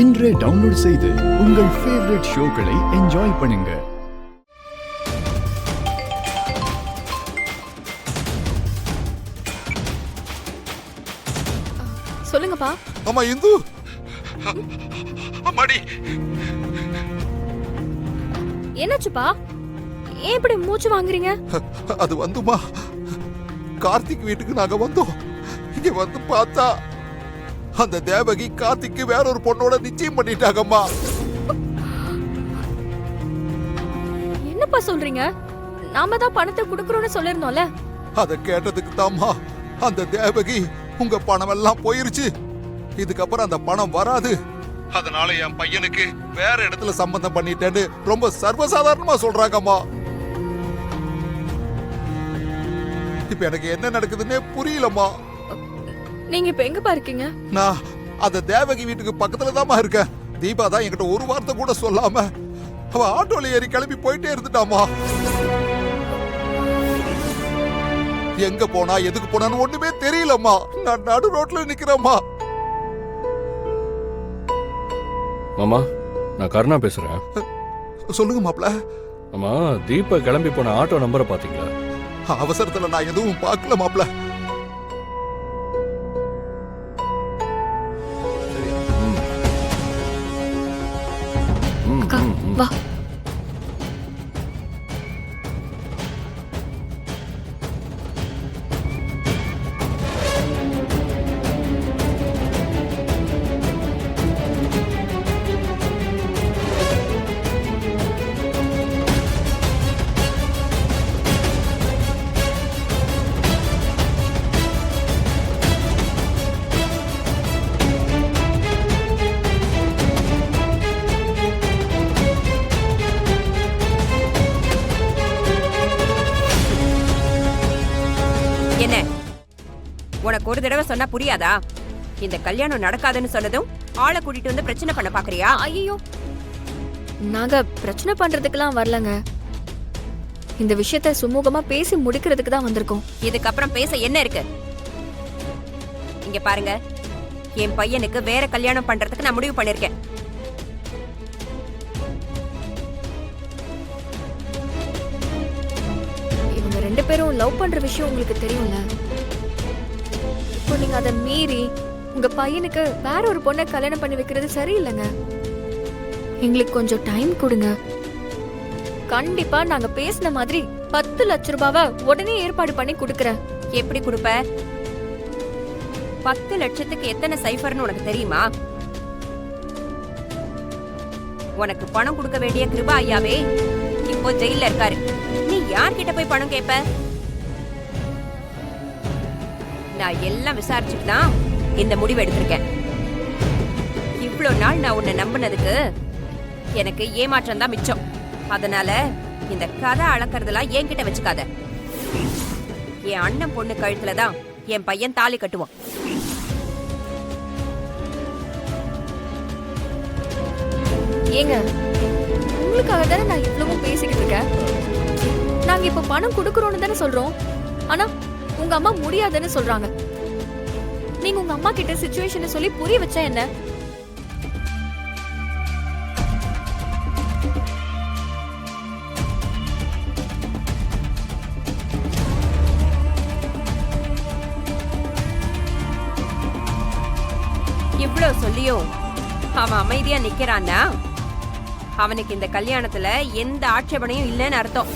இன்றே டவுன்லோட் செய்து உங்கள் ஃபேவரட் ஷோக்களை என்ஜாய் பண்ணுங்க. சொல்லுங்கப்பா. ஆமா இந்து. அம்மாடி. என்னாச்சுப்பா? ஏன் இப்படி மூச்சு வாங்குறீங்க? அது வந்துமா, கார்த்திக் வீட்டுக்கு நாங்க வந்தோம். இங்க வந்து பார்த்தா அந்த தேவகி கார்த்திக்கு வேற ஒரு பொண்ணோட நிச்சயம் பண்ணிட்டாங்கம்மா. என்னப்பா சொல்றீங்க? நாம தான் பணத்தை குடுக்கறோம்னு சொல்லிருந்தோம்ல. அத கேட்டதுக்கு தாம்மா அந்த தேவகி உங்க பணம் எல்லாம் போயிருச்சு, இதுக்கப்புறம் அந்த பணம் வராது, அதனால என் பையனுக்கு வேற இடத்துல சம்பந்தம் பண்ணிட்டேன்னு ரொம்ப சர்வசாதாரணமா சொல்றாங்கம்மா. இப்ப எனக்கு என்ன நடக்குதுன்னே புரியலம்மா. நீங்க இப்ப எங்கப்பா இருக்கீங்க? நான் அந்த தேவகி வீட்டுக்கு பக்கத்துல தாமா இருக்கேன். தீபா தான் என்கிட்ட ஒரு வார்த்தை கூட சொல்லாம அவ ஆட்டோல ஏறி கிளம்பி போயிட்டே இருந்துட்டாமா. எங்க போனா எதுக்கு போனான்னு ஒண்ணுமே தெரியலம்மா. நான் நடு ரோட்ல நிக்கிறேம்மா. மாமா, நான் கருணா பேசுறேன். சொல்லுங்க மாப்ள. ஆமா, தீபா கிளம்பி போன ஆட்டோ நம்பரை பாத்தீங்களா? அவசரத்துல நான் எதுவும் பார்க்கல மாப்ள. வா. என்ன உனக்கு ஒரு தடவை சொன்னா புரியாதா? இந்த கல்யாணம் நடக்காதுன்னு சொன்னதும் ஆளை கூட்டிட்டு வந்து பிரச்சனை பண்ண பாக்குறியா? ஐயோ, நாங்க பிரச்சனை பண்றதுக்கெல்லாம் வரலங்க. இந்த விஷயத்தை சுமூகமா பேசி முடிக்கிறதுக்கு தான் வந்திருக்கோம். இதுக்கப்புறம் பேச என்ன இருக்கு? இங்க பாருங்க, என் பையனுக்கு வேற கல்யாணம் பண்றதுக்கு நான் முடிவு பண்ணிருக்கேன். இவங்க ரெண்டு பேரும் லவ் பண்ற விஷயம் உங்களுக்கு தெரியும்ல. இப்போ நீங்க அதை மீறி உங்க பையனுக்கு வேற ஒரு பொண்ணை கல்யாணம் பண்ணி வைக்கிறது சரியில்லைங்க. எங்களுக்கு கொஞ்சம் டைம் கொடுங்க. கண்டிப்பா நாங்க பேசின மாதிரி 10 லட்சம் ரூபாவை உடனே ஏற்பாடு பண்ணி கொடுக்கறேன். எப்படி கொடுப்ப? 10 லட்சத்துக்கு எத்தனை சைஃபர்னு உனக்கு தெரியுமா? உனக்கு பணம் கொடுக்க வேண்டிய கிருபா ஐயாவே இப்போ ஜெயில இருக்காரு. நீ யார்கிட்ட போய் பணம் கேட்ப? நான் எல்லாம் விசாரிச்சுட்டு தான் இந்த முடிவு எடுத்திருக்கேன். இவ்ளோ நாள் நான் உன்னை நம்பினதுக்கு எனக்கு ஏமாற்றம் தான் மிச்சம். அதனால இந்த கதை அளக்கறதெல்லாம் என்கிட்ட வச்சுக்காத. என் அண்ணன் பொண்ணு கழுத்துல தான் என் பையன் தாலி கட்டுவான். ஏங்க, உங்களுக்காக தானே நான் இவ்வளவும் பேசிக்கிட்டு இருக்கேன். நாங்க இப்ப பணம் கொடுக்கறோம்னு தானே சொல்றோம். ஆனா உங்க அம்மா முடியாதுன்னு சொல்றாங்க. நீங்க உங்க அம்மா கிட்ட சிச்சுவேஷனை சொல்லி புரிய வச்சா என்ன? இவ்வளவு சொல்லியும் அவன் அமைதியா நிக்கிறான்னா அவனுக்கு இந்த கல்யாணத்துல எந்த ஆட்சேபனையும் இல்லைன்னு அர்த்தம்.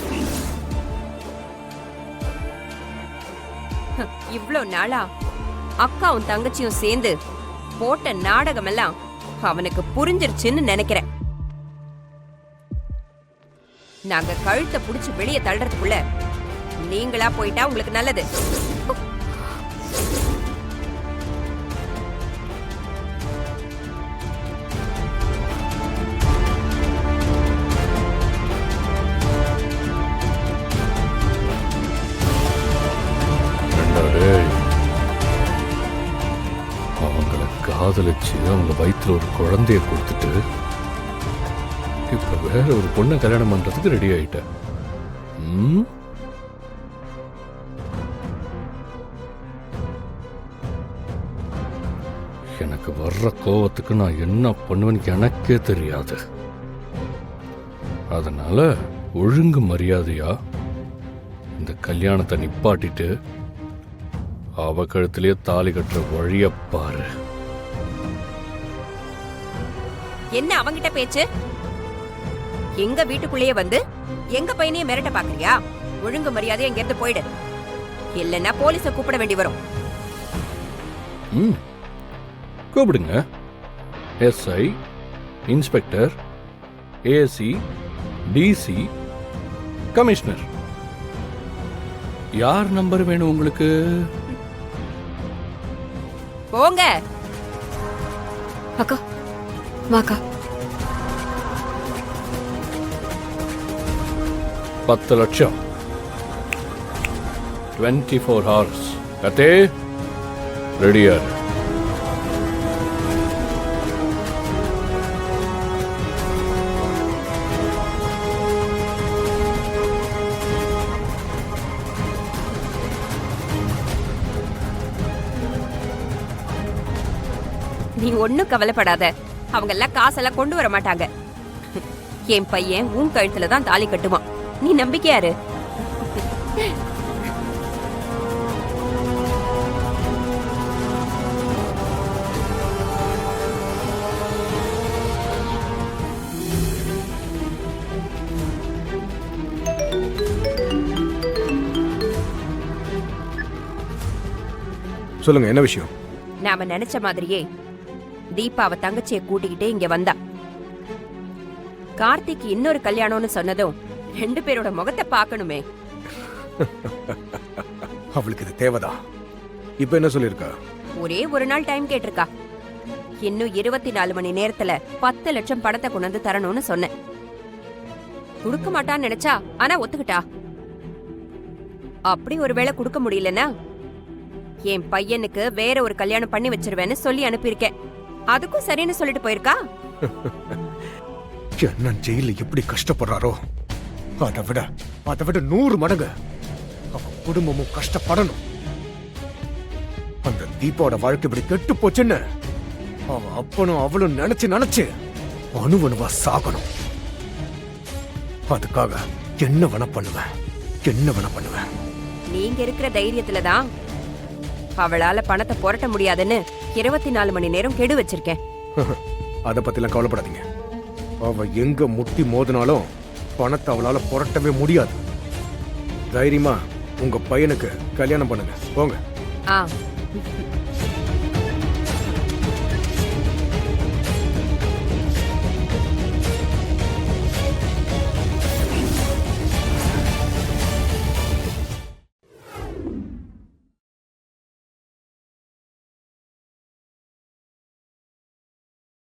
இவ்ளோ நாளா அக்காவும் தங்கச்சியும் சேர்ந்து போட்ட நாடகம் எல்லாம் அவனுக்கு புரிஞ்சிருச்சுன்னு நினைக்கிறேன். நாங்க கழுத்தை புடிச்சு வெளியே தள்ளுறதுக்குள்ள நீங்களா போயிட்டா உங்களுக்கு நல்லது. அவங்கள காதலிச்சு அவங்க வயிற்றுல ஒரு குழந்தைய கொடுத்துட்டு இப்ப வேற ஒரு பொண்ணை கல்யாணம் பண்றதுக்கு ரெடி ஆயிட்ட. எனக்கு எனக்கு வர்ற கோவத்துக்கு நான் என்ன பண்ணுவேன்னு எனக்கே தெரியாது. அதனால ஒழுங்கு மரியாதையா இந்த கல்யாணத்தை நிப்பாட்டிட்டு அவ கழுத்திலேயே தாலி கட்டுற வழிய பாரு. என்ன அவங்கிட்ட பேச்சு? எங்க வீட்டுக்குள்ளேயே வந்து எங்க பையனையே மிரட்ட பாக்குறியா? ஒழுங்கு மரியாதையா இங்க இருந்து போயிடு, இல்லைன்னா போலீஸ கூப்பிட வேண்டி வரும். கூப்பிடுங்க. SI, inspector, AC, DC, commissioner. யார் நம்பர் வேணும் உங்களுக்கு? போங்க. அக்கா வாக்கா. 10 லட்சம் 24 hours. கத்தே ரெடியா? நீ ஒண்ணும் கவலைப்படாத, அவங்க எல்லாம் காசெல்லாம் கொண்டு வர மாட்டாங்க. என் பையன் உன் கழுத்துல தான் தாலி கட்டுவான், நீ நம்பிக்கையாரு. சொல்லுங்க, என்ன விஷயம்? நாம நினைச்ச மாதிரியே தீபாவ தங்கச்சியை கூட்டிக்கிட்டே இங்க வந்தா. கார்த்திக் இன்னொரு கல்யாணம்னு சொன்னதும் 2 பேரோட முகத்தை பார்க்கணுமே. அவளுக்கு இது தேவைதா? இப்ப என்ன சொல்லிருக்கா? ஒரே ஒரு நாள் டைம் கேட்டிருக்கா. இன்னும் 24 மணி நேரத்துல 10 லட்சம் பணத்தை கொண்டு வந்து தரணும்னு சொன்னேன். கொடுக்க மாட்டான்னு நினைச்சா, ஆனா ஒத்துக்கிட்டா. அப்படி ஒருவேளை கொடுக்க முடியலன்னா என் பையனுக்கு வேற ஒரு கல்யாணம் பண்ணி வச்சிருவேன்னு சொல்லி அனுப்பியிருக்கேன். அதுக்கும் சரின்னு சொல்லிட்டு போயிருக்கா. என்ன ஜெயில எப்படி கஷ்டப்படுறாரோ அதை விட 100 மடங்கு அவன் குடும்பமும் கஷ்டப்படணும். அந்த தீபாவோட வாழ்க்கை இப்படி கெட்டு போச்சுன்னு அவன் அப்பனும் அவளும் நினைச்சு அணுவணுவா சாகணும். அதுக்காக என்ன வேணா பண்ணுவேன். நீங்க இருக்கிற தைரியத்துலதான் அவளால பணத்தை புரட்ட முடியாதுன்னு 24 மணி நேரம் கெடு வச்சிருக்கேன். அத பத்திலாம் கவலைப்படாதீங்க. அவ எங்க முட்டி மோதினாலும் பணத்தை அவளால புரட்டவே முடியாது. தைரியமா உங்க பையனுக்கு கல்யாணம் பண்ணுங்க, போங்க. ஆ